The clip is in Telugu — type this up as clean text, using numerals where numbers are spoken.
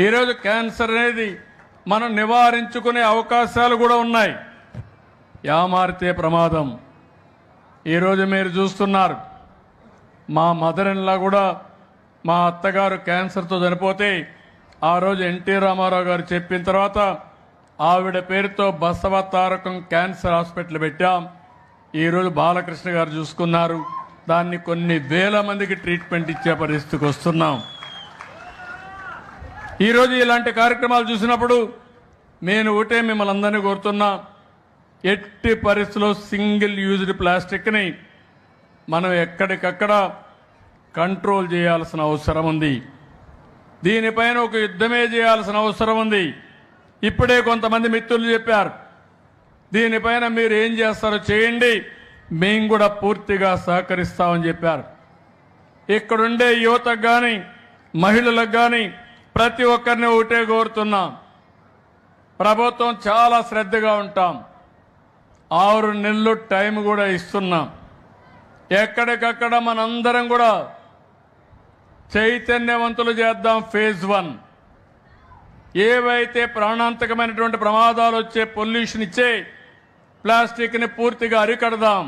ఈరోజు క్యాన్సర్ అనేది మనం నివారించుకునే అవకాశాలు కూడా ఉన్నాయి. యామారితే ప్రమాదం. ఈరోజు మీరు చూస్తున్నారు, మా మదర్ ఇన్ లా కూడా మా అత్తగారు క్యాన్సర్తో చనిపోతే ఆ రోజు ఎన్టీ రామారావు గారు చెప్పిన తర్వాత ఆవిడ పేరుతో బసవ తారకం క్యాన్సర్ హాస్పిటల్ పెట్టాం. ఈరోజు బాలకృష్ణ గారు చూసుకున్నారు, దాన్ని కొన్ని వేల మందికి ట్రీట్మెంట్ ఇచ్చే పరిస్థితికి వస్తున్నాం. ఈరోజు ఇలాంటి కార్యక్రమాలు చూసినప్పుడు నేను ఒకటే మిమ్మల్ని అందరినీ కోరుతున్నా, ఎట్టి పరిస్థితుల్లో సింగిల్ యూజ్డ్ ప్లాస్టిక్ని మనం ఎక్కడికక్కడ కంట్రోల్ చేయాల్సిన అవసరం ఉంది. దీనిపైన ఒక యుద్ధమే చేయాల్సిన అవసరం ఉంది. ఇప్పుడే కొంతమంది మిత్రులు చెప్పారు, దీనిపైన మీరు ఏం చేస్తారో చేయండి, మేము కూడా పూర్తిగా సహకరిస్తామని చెప్పారు. ఇక్కడుండే యువతకు కానీ మహిళలకు కానీ ప్రతి ఒక్కరిని ఒకటే కోరుతున్నాం, ప్రభుత్వం చాలా శ్రద్ధగా ఉంటాం, 6 నెలలు టైం కూడా ఇస్తున్నాం. ఎక్కడికక్కడ మనందరం కూడా చైతన్యవంతులు చేద్దాం. ఫేజ్ 1 ఏవైతే ప్రాణాంతకమైనటువంటి ప్రమాదాలు వచ్చే పొల్యూషన్ ఇచ్చే ప్లాస్టిక్ని పూర్తిగా అరికడదాం.